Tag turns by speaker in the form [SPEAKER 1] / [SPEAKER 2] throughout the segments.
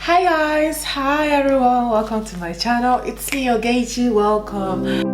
[SPEAKER 1] Hi guys, hi everyone, welcome to my channel. It's me Ogechi, welcome.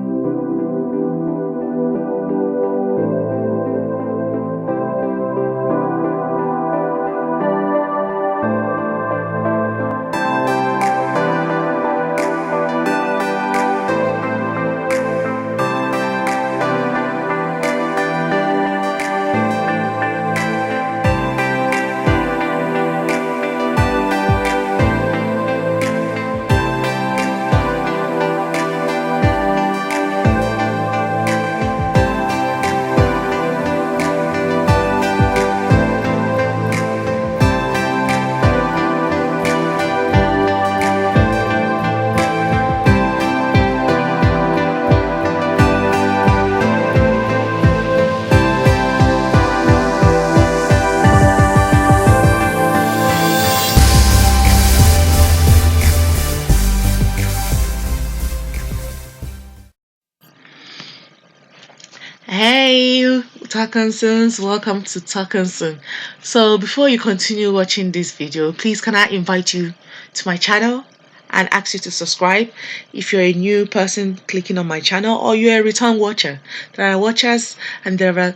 [SPEAKER 1] Hey, Talkinsens, welcome to Talkinsen. So before you continue watching this video, please can I invite you to my channel and ask you to subscribe if you're a new person clicking on my channel or you're a return watcher. There are watchers and there are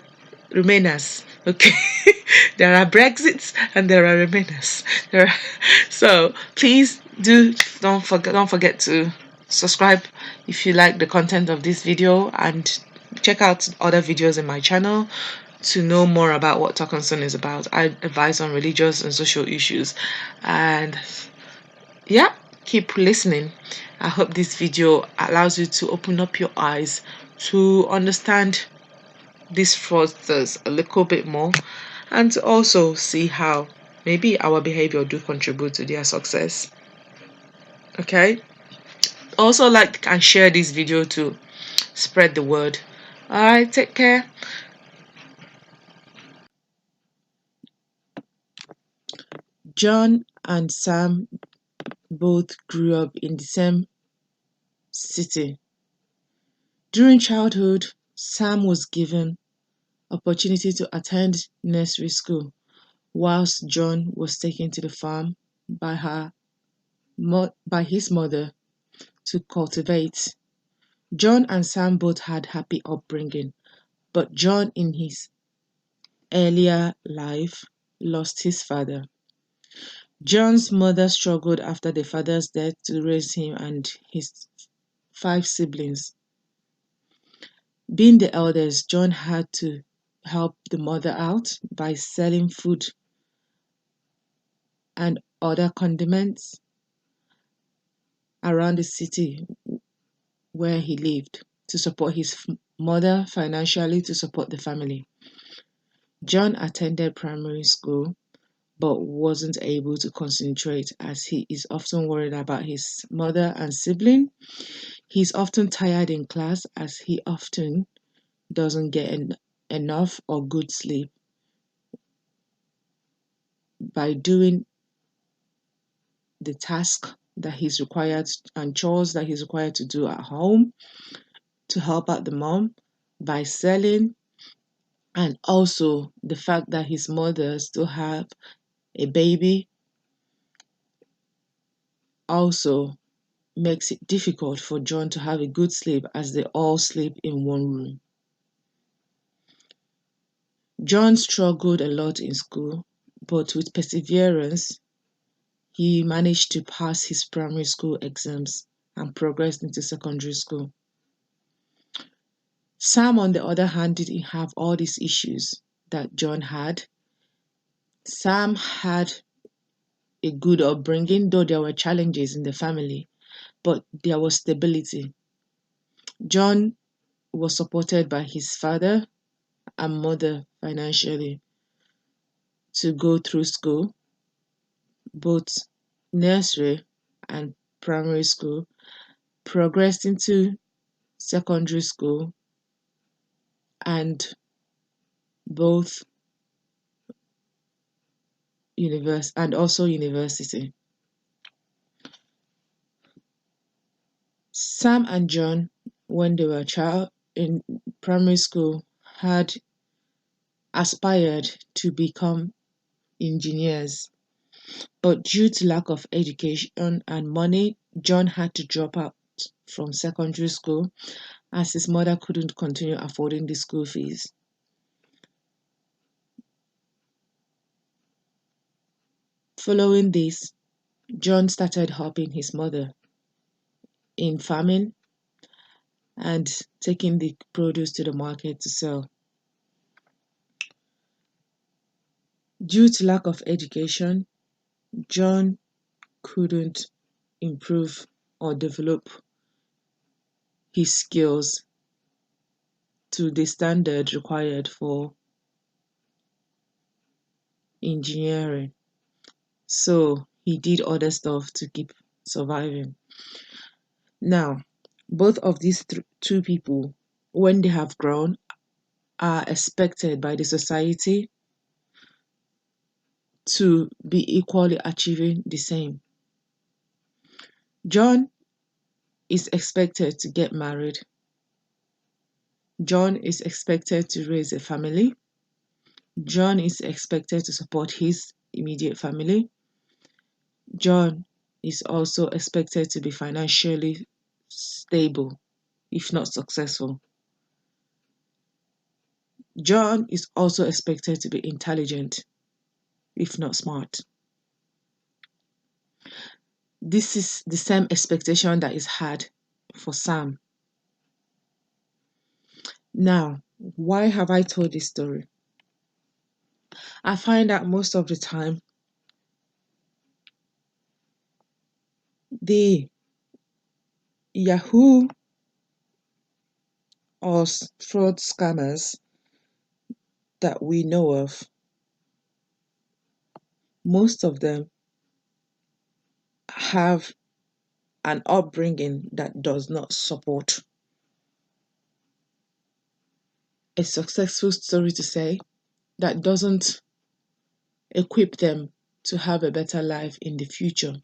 [SPEAKER 1] remainers. Okay, there are Brexits and there are remainers. So please don't forget to subscribe if you like the content of this video, and check out other videos in my channel to know more about what Talkinsen is about. I advise on religious and social issues, and yeah, keep listening. I hope this video allows you to open up your eyes to understand these fraudsters a little bit more, and to also see how maybe our behavior do contribute to their success. Okay, also like and share this video to spread the word. All right, take care. John and Sam both grew up in the same city. During childhood, Sam was given opportunity to attend nursery school, whilst John was taken to the farm by his mother to cultivate. John and Sam both had happy upbringing, but John in his earlier life lost his father. John's mother struggled after the father's death to raise him and his 5 siblings. Being the eldest, John had to help the mother out by selling food and other condiments around the city where he lived to support his mother financially, to support the family. John attended primary school but wasn't able to concentrate as he is often worried about his mother and sibling. He's often tired in class as he often doesn't get enough or good sleep by doing the task that he's required and chores that he's required to do at home to help out the mom, by selling, and also the fact that his mother still have a baby also makes it difficult for John to have a good sleep as they all sleep in one room. John struggled a lot in school, but with perseverance, he managed to pass his primary school exams and progressed into secondary school. Sam, on the other hand, didn't have all these issues that John had. Sam had a good upbringing, though there were challenges in the family, but there was stability. John was supported by his father and mother financially to go through school, both nursery and primary school, progressed into secondary school, and both university. Sam and John, when they were a child in primary school, had aspired to become engineers. But due to lack of education and money, John had to drop out from secondary school as his mother couldn't continue affording the school fees. Following this, John started helping his mother in farming and taking the produce to the market to sell. Due to lack of education, John couldn't improve or develop his skills to the standard required for engineering. So he did other stuff to keep surviving. Now, both of these two people, when they have grown, are expected by the society to be equally achieving the same. John is expected to get married. John is expected to raise a family. John is expected to support his immediate family. John is also expected to be financially stable, if not successful. John is also expected to be intelligent, if not smart. This is the same expectation that is had for Sam. Now, why have I told this story? I find that most of the time, the Yahoo or fraud scammers that we know of, most of them have an upbringing that does not support a successful story to say, that doesn't equip them to have a better life in the future.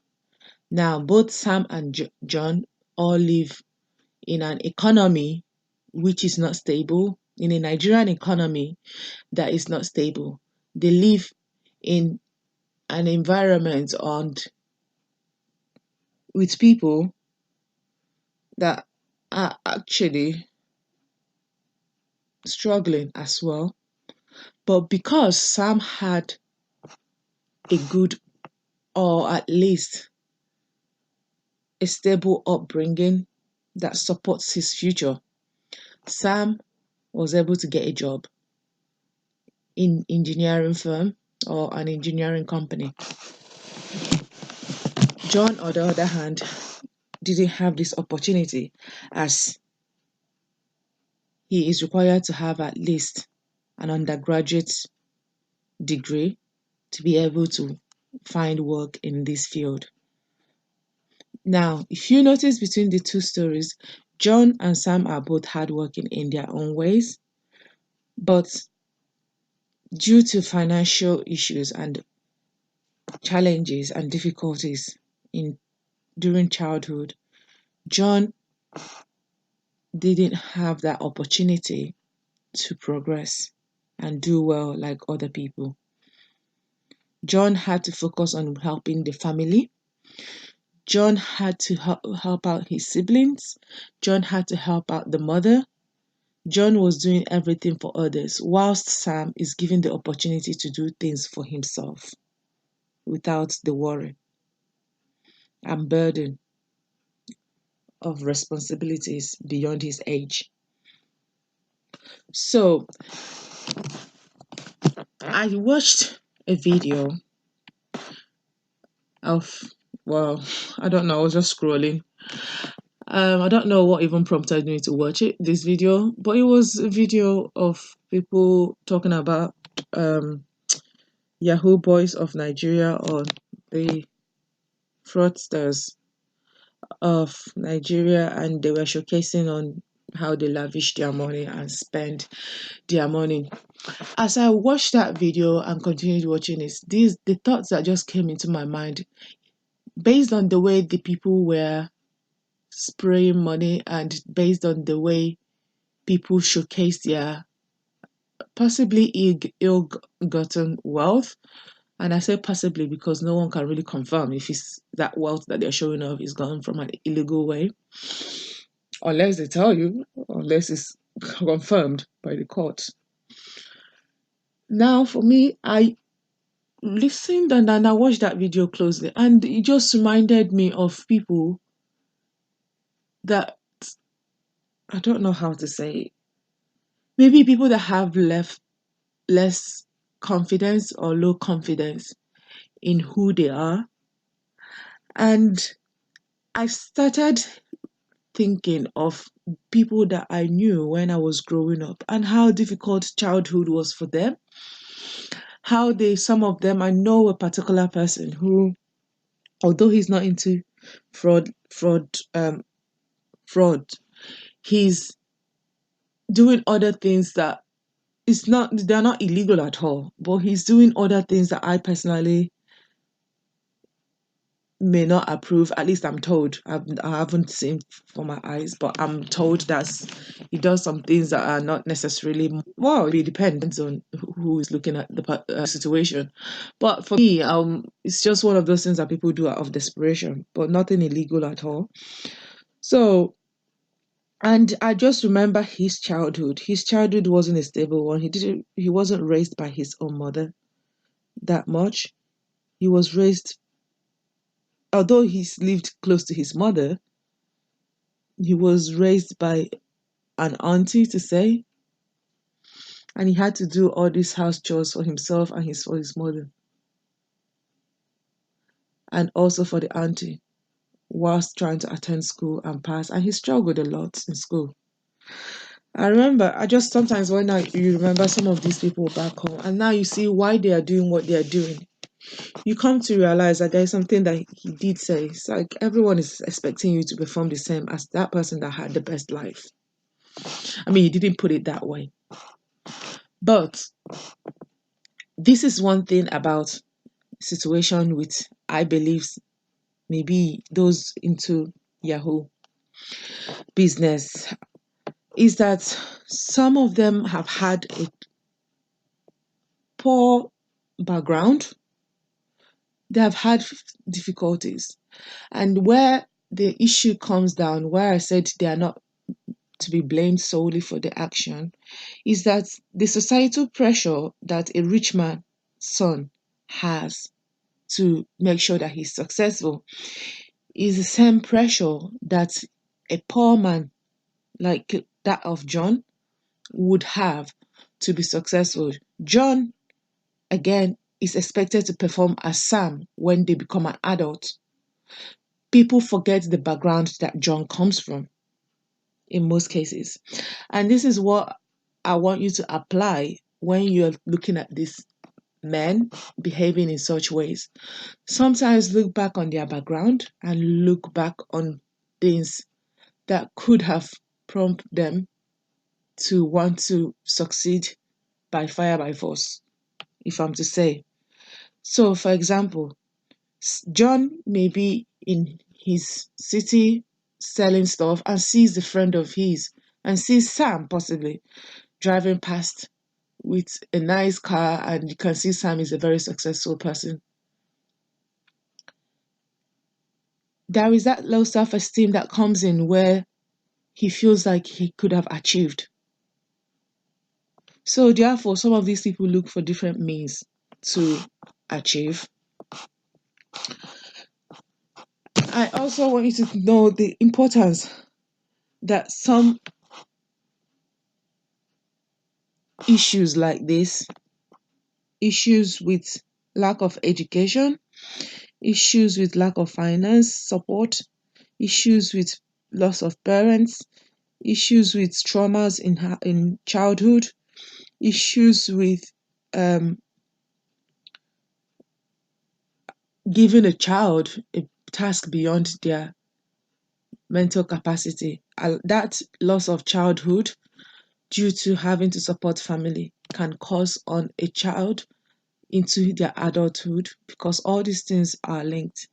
[SPEAKER 1] Now, both Sam and John all live in an economy which is not stable, in a Nigerian economy that is not stable. They live in an environment with people that are actually struggling as well. But because Sam had a good, or at least a stable upbringing that supports his future, Sam was able to get a job in engineering firm or an engineering company. John, on the other hand, didn't have this opportunity, as he is required to have at least an undergraduate degree to be able to find work in this field. Now, if you notice between the two stories, John and Sam are both hardworking in their own ways, but due to financial issues and challenges and difficulties during childhood, John didn't have that opportunity to progress and do well like other people. John had to focus on helping the family. John had to help out his siblings. John had to help out the mother. John was doing everything for others, whilst Sam is given the opportunity to do things for himself without the worry and burden of responsibilities beyond his age. So, I watched a video of, well, I don't know, I was just scrolling. I don't know what even prompted me to watch this video, but it was a video of people talking about Yahoo boys of Nigeria, or the fraudsters of Nigeria, and they were showcasing on how they lavish their money and spend their money. As I watched that video and continued watching it, the thoughts that just came into my mind, based on the way the people were spraying money and based on the way people showcase their possibly ill-gotten wealth, And I say possibly because no one can really confirm if it's that wealth that they're showing off is gone from an illegal way, unless they tell you, unless it's confirmed by the court. Now, for me, I listened and I watched that video closely, and it just reminded me of people that, I don't know how to say it, maybe people that have less confidence or low confidence in who they are. And I started thinking of people that I knew when I was growing up and how difficult childhood was for them. How some of them, I know a particular person who, although he's not into fraud, fraud, he's doing other things that they're not illegal at all, but he's doing other things that I personally may not approve. At least I'm told. I haven't seen for my eyes, but I'm told that he does some things that are not necessarily, well, it depends on who is looking at the situation. But for me, it's just one of those things that people do out of desperation, but nothing illegal at all. So, and I just remember his childhood. His childhood wasn't a stable one. He wasn't raised by his own mother that much. He was raised, although he's lived close to his mother, he was raised by an auntie, to say, and he had to do all these house chores for himself and for his mother, and also for the auntie, whilst trying to attend school and pass. And he struggled a lot in school. I remember, I just sometimes when you remember some of these people back home, and now you see why they are doing what they are doing, you come to realize that there's something that he did say. It's like everyone is expecting you to perform the same as that person that had the best life. I mean, he didn't put it that way. But this is one thing about situation with, I believe, maybe those into Yahoo business, is that some of them have had a poor background. They have had difficulties. And where the issue comes down, where I said they are not to be blamed solely for the action, is that the societal pressure that a rich man's son has to make sure that he's successful is the same pressure that a poor man like that of John would have to be successful. John, again, is expected to perform as Sam when they become an adult. People forget the background that John comes from in most cases. And this is what I want you to apply when you're looking at these men behaving in such ways. Sometimes look back on their background and look back on things that could have prompted them to want to succeed by fire by force, if I'm to say. So, for example, John may be in his city selling stuff and sees a friend of his and sees Sam possibly driving past with a nice car, and you can see Sam is a very successful person. There is that low self-esteem that comes in where he feels like he could have achieved. So therefore, some of these people look for different means to achieve. I also want you to know the importance that some issues like this, issues with lack of education, issues with lack of finance support, issues with loss of parents, issues with traumas in childhood, issues with giving a child a task beyond their mental capacity. That loss of childhood due to having to support family can cause on a child into their adulthood, because all these things are linked.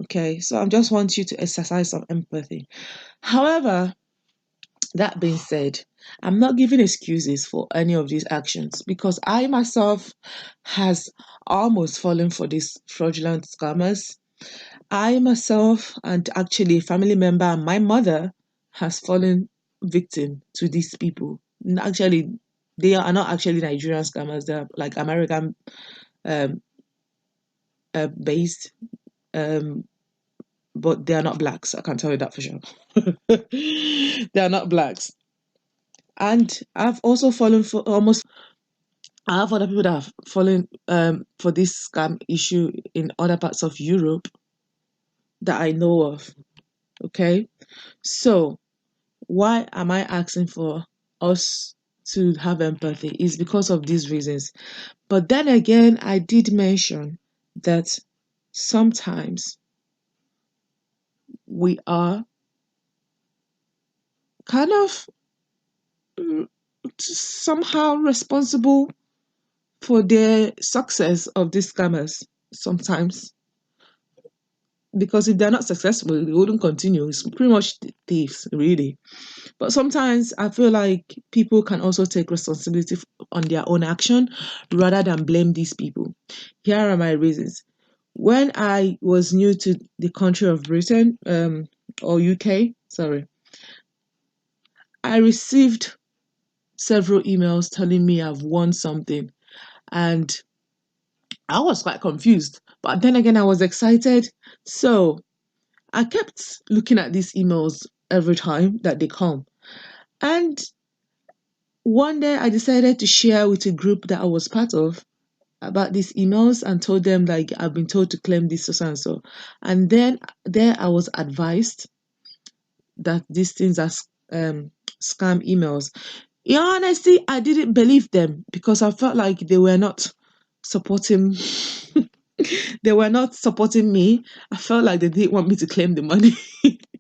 [SPEAKER 1] Okay, so I just want you to exercise some empathy. However, That being said, I'm not giving excuses for any of these actions because I myself has almost fallen for these fraudulent scammers. I myself and actually a family member and my mother has fallen victim to these people. Actually, they are not actually Nigerian scammers. They're like American um, based, um, but they are not blacks. I can tell you that for sure. They are not blacks. And I've also fallen for almost. I have other people that have fallen for this scam issue in other parts of Europe that I know of. Okay, so why am I asking for us to have empathy? Is because of these reasons. But then again, I did mention that sometimes we are kind of mm, somehow responsible for the success of these scammers sometimes. Because if they're not successful, they wouldn't continue. It's pretty much thieves, really. But sometimes I feel like people can also take responsibility on their own action rather than blame these people. Here are my reasons. When I was new to the country of Britain, or UK, sorry, I received several emails telling me I've won something, and I was quite confused. But then again, I was excited. So I kept looking at these emails every time that they come. And one day I decided to share with a group that I was part of about these emails and told them like I've been told to claim this so and so. And then there I was advised that these things are scam emails. In honesty, I didn't believe them because I felt like they were not supporting they were not supporting me. I felt like they didn't want me to claim the money,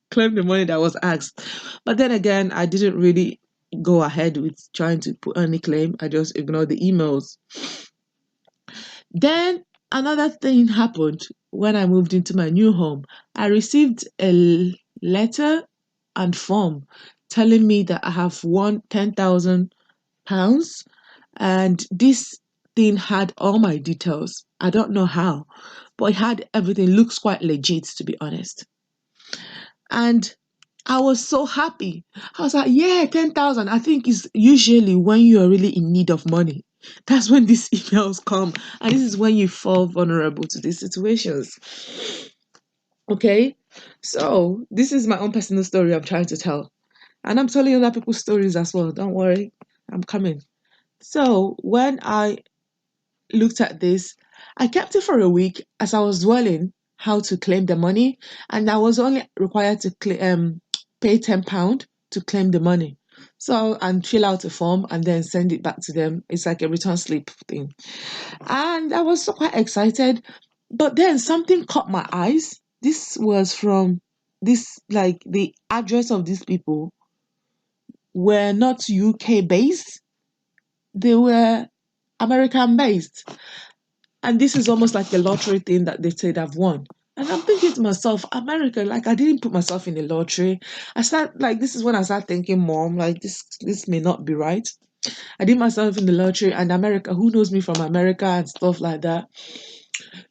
[SPEAKER 1] claim the money that was asked. But then again, I didn't really go ahead with trying to put any claim. I just ignored the emails. Then another thing happened when I moved into my new home. I received a letter and form telling me that I have won £10,000, and this thing had all my details. I don't know how, but it had everything. Looks quite legit, to be honest. And I was so happy. I was like, yeah, 10,000. I think it's usually when you're really in need of money. That's when these emails come. And this is when you fall vulnerable to these situations. Okay? So, this is my own personal story I'm trying to tell. And I'm telling other people's stories as well. Don't worry, I'm coming. So, when I looked at this, I kept it for a week as I was dwelling how to claim the money, and I was only required to pay £10 to claim the money. So and fill out a form and then send it back to them. It's like a return slip thing. And I was so quite excited. But then something caught my eyes. This was from this like the address of these people were not UK based, they were American based. And this is almost like a lottery thing that they said I've won. And I'm thinking to myself, America, like I didn't put myself in a lottery. I start like this is when I start thinking, Mom, like this may not be right. I did myself in the lottery, and America, who knows me from America and stuff like that.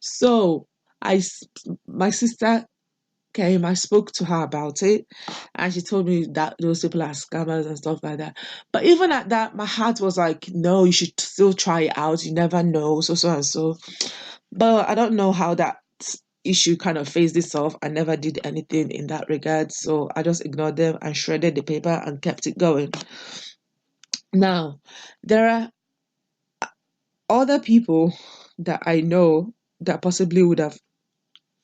[SPEAKER 1] So my sister came, I spoke to her about it, and she told me that those people are scammers and stuff like that. But even at that, my heart was like, no, you should still try it out. You never know, so and so. But I don't know how that issue kind of phased itself. I never did anything in that regard. So I just ignored them and shredded the paper and kept it going. Now, there are other people that I know that possibly would have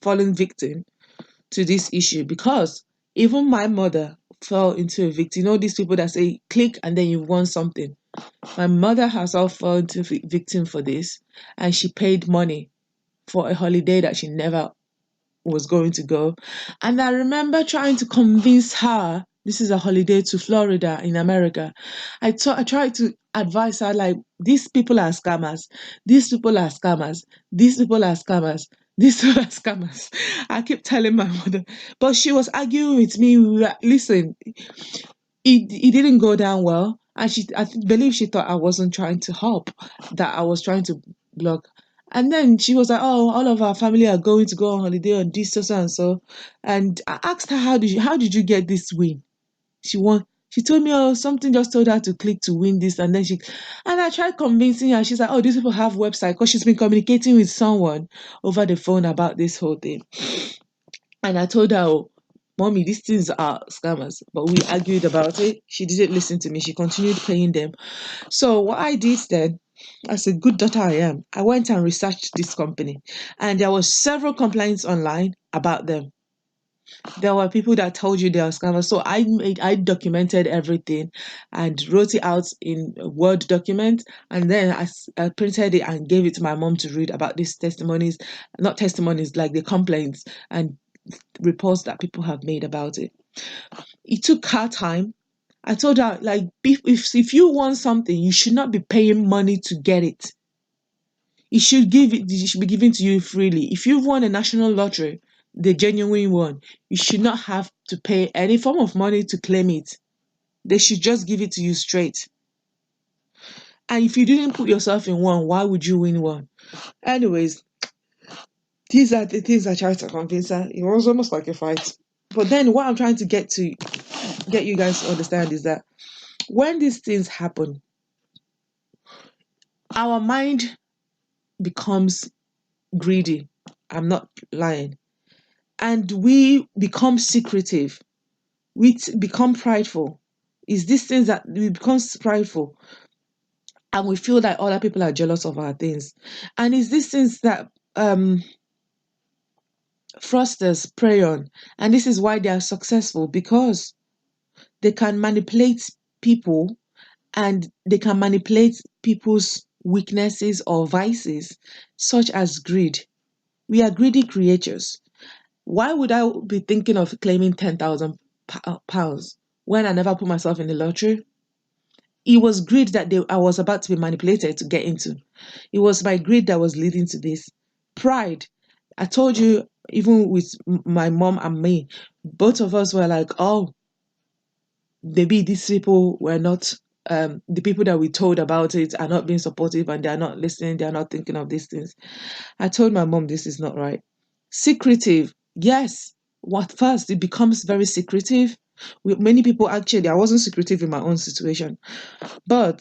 [SPEAKER 1] fallen victim to this issue because even my mother fell into a victim. You know, these people that say click and then you want something. My mother herself fell into a victim for this, and she paid money for a holiday that she never was going to go. And I remember trying to convince her this is a holiday to Florida in America. I tried to advise her like these people are scammers, these people are scammers, these people are scammers, these people are scammers. I keep telling my mother, but she was arguing with me. Listen, it didn't go down well, and believe she thought I wasn't trying to help, that I was trying to block. And then she was like, "Oh, all of our family are going to go on holiday on this, so and so." And I asked her, "How did you get this win?" She told me, "Oh, something just told her to click to win this," and then and I tried convincing her. She's like, "Oh, these people have website," because she's been communicating with someone over the phone about this whole thing. And I told her, "Oh, mommy, these things are scammers." But we argued about it. She didn't listen to me. She continued paying them. So what I did then, as a good daughter I am, I went and researched this company. And there was several complaints online about them. There were people that told you they are scammers. So I documented everything and wrote it out in a Word document. And then I printed it and gave it to my mom to read about these testimonies, not testimonies, like the complaints and reports that people have made about it. It took her time. I told her, like, if you want something, you should not be paying money to get it. It should be given to you freely. If you've won a national lottery, the genuine one, you should not have to pay any form of money to claim it. They should just give it to you straight. And if you didn't put yourself in one, why would you win one? Anyways, these are the things I tried to convince her. It was almost like a fight. But then what I'm trying to get you guys to understand is that when these things happen, our mind becomes greedy. I'm not lying. And we become secretive. We become prideful. It's these things that we become prideful, and we feel that other people are jealous of our things. And it's these things that fraudsters prey on. And this is why they are successful, because they can manipulate people, and they can manipulate people's weaknesses or vices, such as greed. We are greedy creatures. Why would I be thinking of claiming £10,000 when I never put myself in the lottery? It was greed that I was about to be manipulated to get into. It was my greed that was leading to this. Pride. I told you, even with my mom and me, both of us were like, "Oh, maybe these people were not, the people that we told about it are not being supportive, and they're not listening, they're not thinking of these things." I told my mom, "This is not right." Secretive. Yes. What first? It becomes very secretive. Many people, actually, I wasn't secretive in my own situation, but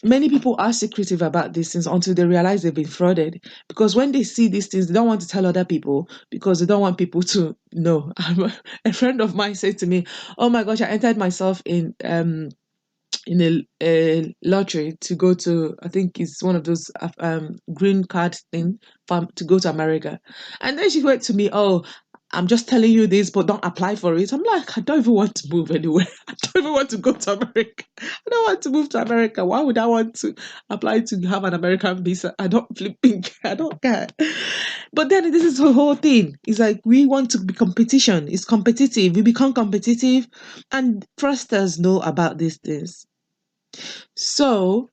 [SPEAKER 1] many people are secretive about these things until they realize they've been frauded. Because when they see these things, they don't want to tell other people because they don't want people to know. A friend of mine said to me, "Oh my gosh, I entered myself in a lottery to go to, I think it's one of those green card thing, to go to America." And then she went to me, "Oh, I'm just telling you this, but don't apply for it." I'm like, "I don't even want to move anywhere. I don't even want to go to America. I don't want to move to America. Why would I want to apply to have an American visa? I don't flipping care. I don't care." But then this is the whole thing. It's like we want to be competition. It's competitive. We become competitive, and fraudsters know about these things. So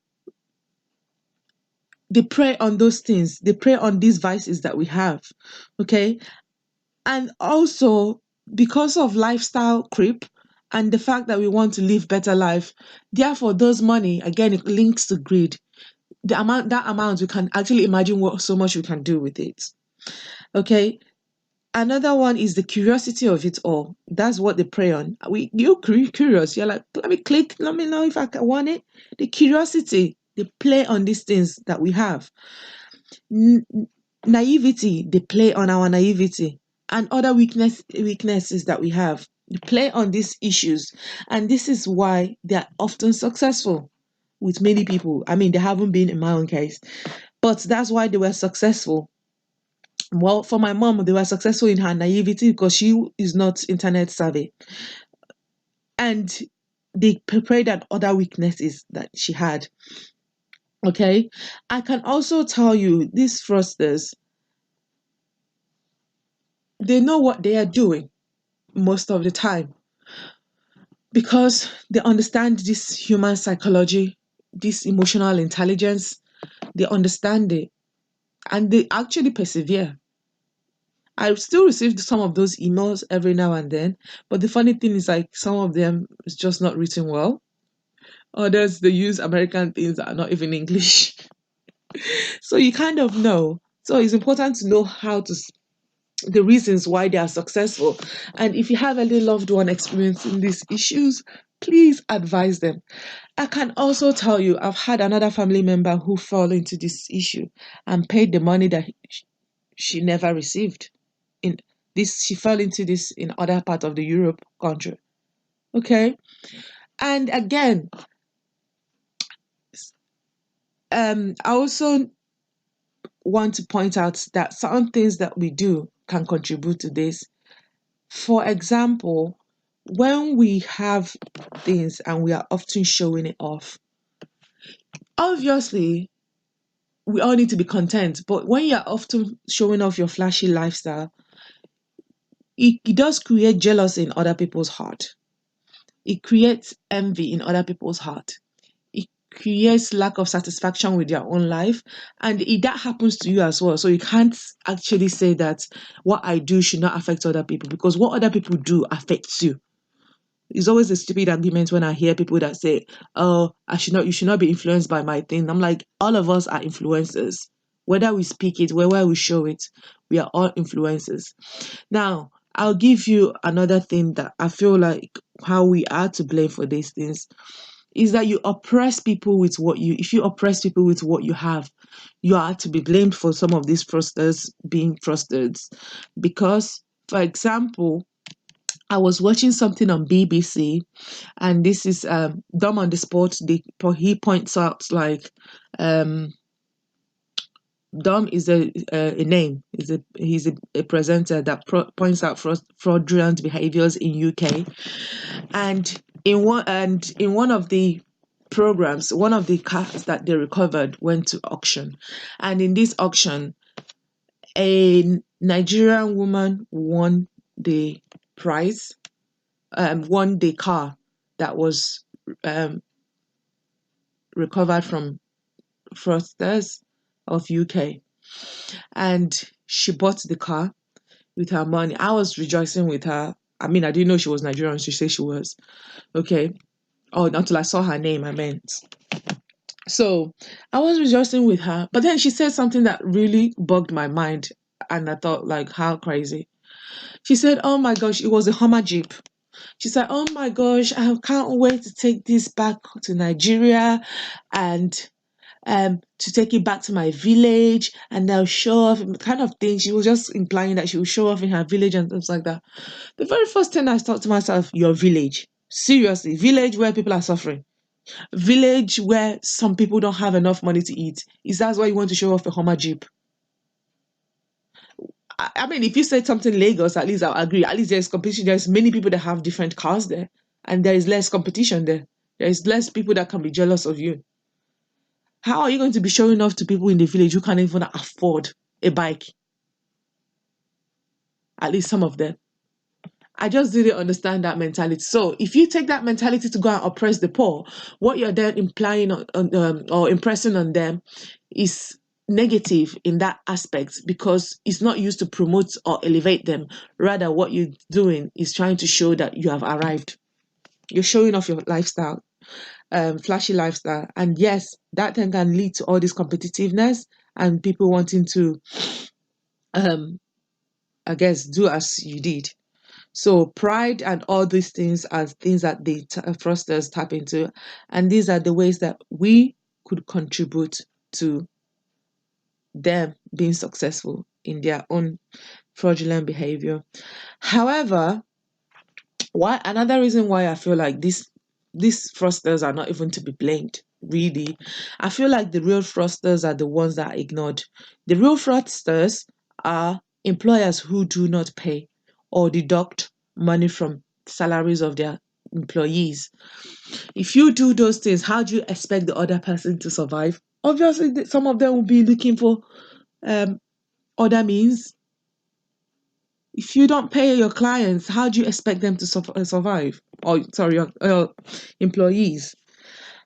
[SPEAKER 1] they prey on those things. They prey on these vices that we have. Okay. And also, because of lifestyle creep and the fact that we want to live better life, therefore those money, again, it links to greed. That amount, we can actually imagine what so much we can do with it. Okay. Another one is the curiosity of it all. That's what they prey on. You're curious. You're like, "Let me click. Let me know if I want it." The curiosity, they play on these things that we have. Naivety, they play on our naivety, and other weaknesses that we have. They play on these issues, and this is why they are often successful with many people. I mean, they haven't been in my own case, but that's why they were successful. Well, for my mom, they were successful in her naivety because she is not internet savvy, and they preyed on other weaknesses that she had. Okay, I can also tell you these fraudsters, they know what they are doing most of the time, because they understand this human psychology, this emotional intelligence. They understand it, and they actually persevere. I still receive some of those emails every now and then, but the funny thing is like some of them is just not written well. Others they use American things that are not even English. So you kind of know. So it's important to know the reasons why they are successful. And if you have any loved one experiencing these issues, please advise them. I can also tell you, I've had another family member who fell into this issue and paid the money that she never received. In this, she fell into this in other part of the Europe country. Okay, and again, I also want to point out that certain things that we do can contribute to this. For example, when we have things and we are often showing it off, obviously we all need to be content. But when you're often showing off your flashy lifestyle, it does create jealousy in other people's heart. It creates envy in other people's heart. It creates lack of satisfaction with their own life. And that happens to you as well. So you can't actually say that what I do should not affect other people, because what other people do affects you. It's always a stupid argument when I hear people that say, "Oh, you should not be influenced by my thing." I'm like, all of us are influencers. Whether we speak it, whether we show it, we are all influencers. Now, I'll give you another thing that I feel like how we are to blame for these things is that if you oppress people with what you have, you are to be blamed for some of these fraudsters being fraudsters. Because, for example, I was watching something on BBC, and this is Dumb on the Spot. He points out like Dom is a name. He's a presenter that points out fraudulent behaviors in UK, and in one of the programs, one of the cars that they recovered went to auction, and in this auction, a Nigerian woman won the prize, won the car that was um, recovered from fraudsters of UK, and she bought the car with her money. I was rejoicing with her. I mean, I didn't know she was Nigerian. She said she was. Okay. Oh, until I saw her name, I meant. So I was rejoicing with her. But then she said something that really bugged my mind. And I thought, like, how crazy. She said, oh my gosh, it was a Hummer Jeep. She said, oh my gosh, I can't wait to take this back to Nigeria and to take it back to my village, and they'll show off kind of thing. She was just implying that she will show off in her village and things like that. The very first thing I thought to myself, your village? Seriously, village where people are suffering? Village where some people don't have enough money to eat? Is that why you want to show off a Hummer Jeep? I mean, if you said something Lagos, at least I'll agree. At least there's competition. There's many people that have different cars there, and there is less competition there. There is less people that can be jealous of you. How are you going to be showing off to people in the village who can't even afford a bike? At least some of them. I just didn't understand that mentality. So if you take that mentality to go and oppress the poor, what you're then implying or impressing on them is negative in that aspect, because it's not used to promote or elevate them. Rather, what you're doing is trying to show that you have arrived. You're showing off your lifestyle, flashy lifestyle. And yes, that then can lead to all this competitiveness and people wanting to, I guess, do as you did. So pride and all these things are things that the fraudsters tap into, and these are the ways that we could contribute to them being successful in their own fraudulent behavior. However, another reason why I feel like these fraudsters are not even to be blamed, really, I feel like the real fraudsters are the ones that are ignored. The real fraudsters are employers who do not pay or deduct money from salaries of their employees. If you do those things, how do you expect the other person to survive? Obviously, some of them will be looking for other means. If you don't pay your clients, how do you expect them to survive? Or sorry, your employees.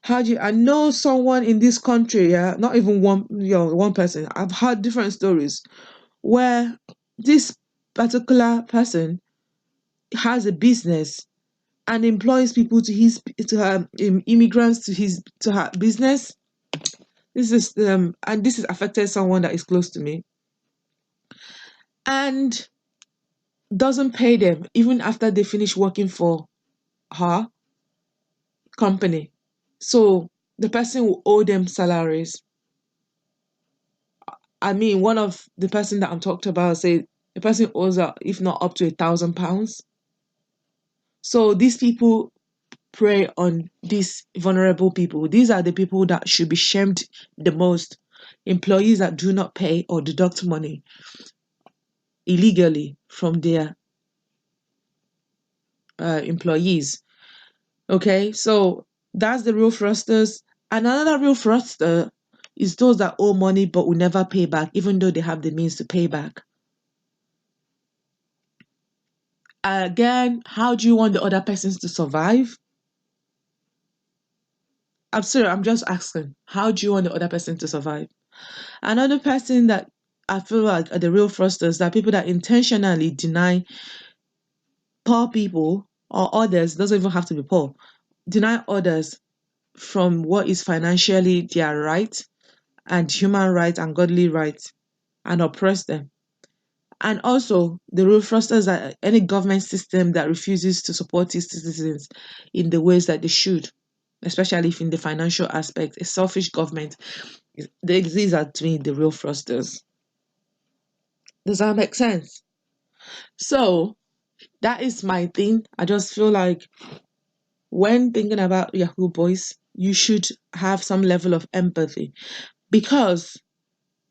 [SPEAKER 1] How do you? I know someone in this country, yeah, not even one person. I've heard different stories where this particular person has a business and employs people to her immigrants to her business. This is and this has affected someone that is close to me, and doesn't pay them even after they finish working for her company. So the person will owe them salaries. I mean, one of the person that I'm talking about say the person owes her, if not up to £1,000. So these people prey on these vulnerable people. These are the people that should be shamed the most. Employees that do not pay or deduct money illegally from their employees. Okay, so that's the real fraudsters. And another real fraudster is those that owe money but will never pay back, even though they have the means to pay back. Again, how do you want the other persons to survive? I'm sorry, I'm just asking. How do you want the other person to survive? Another person that I feel like are the real fraudsters are people that intentionally deny poor people or others, doesn't even have to be poor, deny others from what is financially their right and human rights and godly rights and oppress them. And also, the real fraudsters are any government system that refuses to support its citizens in the ways that they should, especially if in the financial aspect, a selfish government. These are to me the real fraudsters. Does that make sense? So that is my thing. I just feel like when thinking about Yahoo boys, you should have some level of empathy because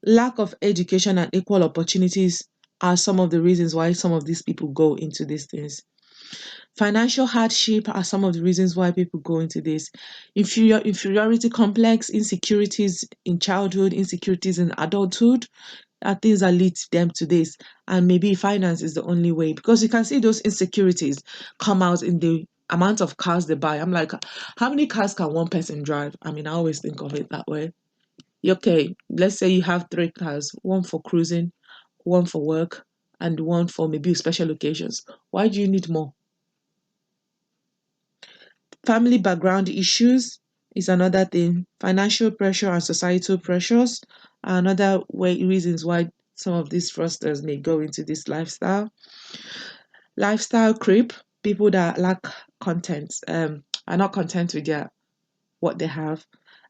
[SPEAKER 1] lack of education and equal opportunities are some of the reasons why some of these people go into these things. Financial hardship are some of the reasons why people go into this. Inferiority complex, insecurities in childhood, insecurities in adulthood are things that lead them to this. And maybe finance is the only way because you can see those insecurities come out in the amount of cars they buy. I'm like, how many cars can one person drive? I mean, I always think of it that way. Okay, let's say you have 3 cars, one for cruising, one for work, and one for maybe special occasions. Why do you need more? Family background issues is another thing. Financial pressure and societal pressures are another reasons why some of these fraudsters may go into this lifestyle. Lifestyle creep, people that lack content, are not content with what they have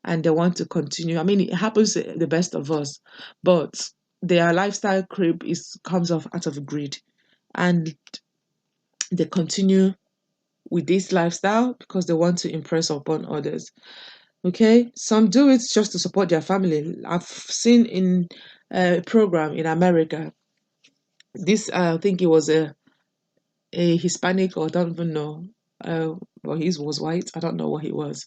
[SPEAKER 1] and they want to continue. I mean, it happens to the best of us, but their lifestyle creep comes off out of greed and they continue with this lifestyle because they want to impress upon others. Okay, some do it just to support their family. I've seen in a program in America, this I think it was a Hispanic, or I don't even know, well, he was white, I don't know what he was,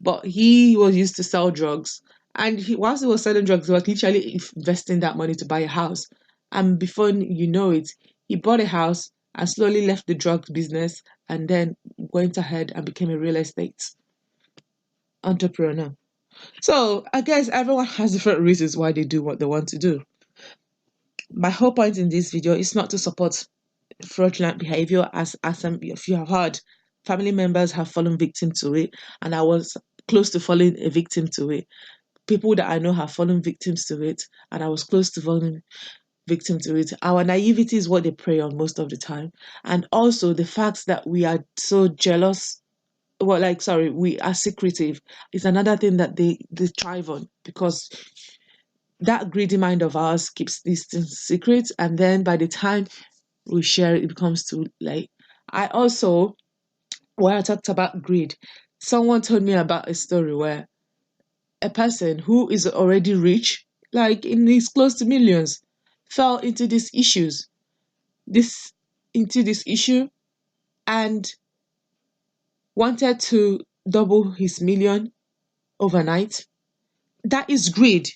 [SPEAKER 1] but he was used to sell drugs, and whilst he was selling drugs, he was literally investing that money to buy a house, and before you know it, he bought a house and slowly left the drug business and then went ahead and became a real estate entrepreneur. So I guess everyone has different reasons why they do what they want to do. My whole point in this video is not to support fraudulent behavior, as some if you have heard, family members have fallen victim to it, and I was close to falling a victim to it. People that I know have fallen victims to it, and I was close to falling victim to it. Our naivety is what they prey on most of the time, and also the fact that we are so jealous. Well, like, sorry, we are secretive is another thing that they thrive on, because that greedy mind of ours keeps these things secret, and then by the time we share it, it becomes too late. I also, when I talked about greed, someone told me about a story where a person who is already rich, like in his close to millions, fell into these issues, this into this issue, and wanted to double his million overnight. That is greed.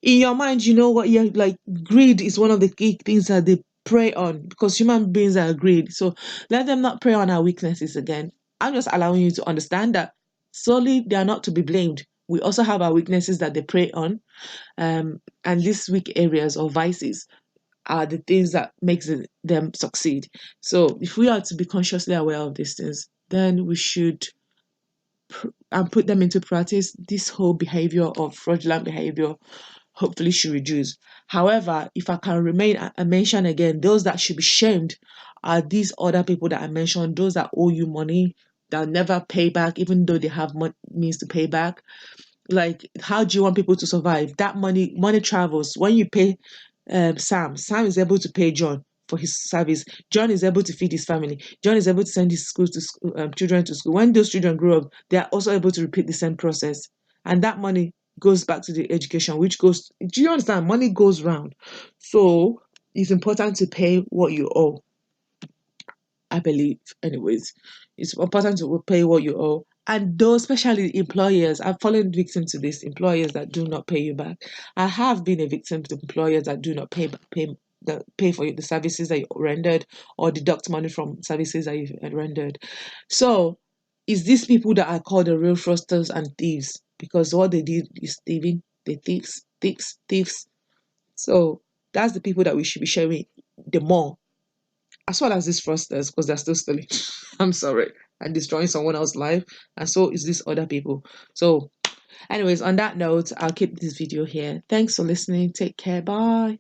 [SPEAKER 1] In your mind, you know what you're like. Greed is one of the key things that they prey on, because human beings are greed. So let them not prey on our weaknesses again. I'm just allowing you to understand that solely they are not to be blamed. We also have our weaknesses that they prey on, and these weak areas or vices are the things that makes them succeed. So if we are to be consciously aware of these things, then we should and put them into practice. This whole behavior of fraudulent behavior hopefully should reduce. However, if I can remain, I mention again, those that should be shamed are these other people that I mentioned, those that owe you money, that never pay back, even though they have means to pay back. Like, how do you want people to survive? That money travels. When you pay Sam is able to pay John for his service. John is able to feed his family. John is able to send his children to school. When those children grow up, they are also able to repeat the same process. And that money goes back to the education, which goes, do you understand? Money goes round. So it's important to pay what you owe. I believe, anyways, it's important to pay what you owe. And those, especially employers, I've fallen victim to this, employers that do not pay you back. I have been a victim to employers that do not pay for the services that you rendered or deduct money from services that you've rendered. So, is these people that I call the real fraudsters and thieves? Because what they did is thieving, they thieves. So that's the people that we should be sharing the more, as well as these fraudsters, because they're still stealing. I'm sorry, and destroying someone else's life, and so is these other people. So, anyways, on that note, I'll keep this video here. Thanks for listening. Take care. Bye.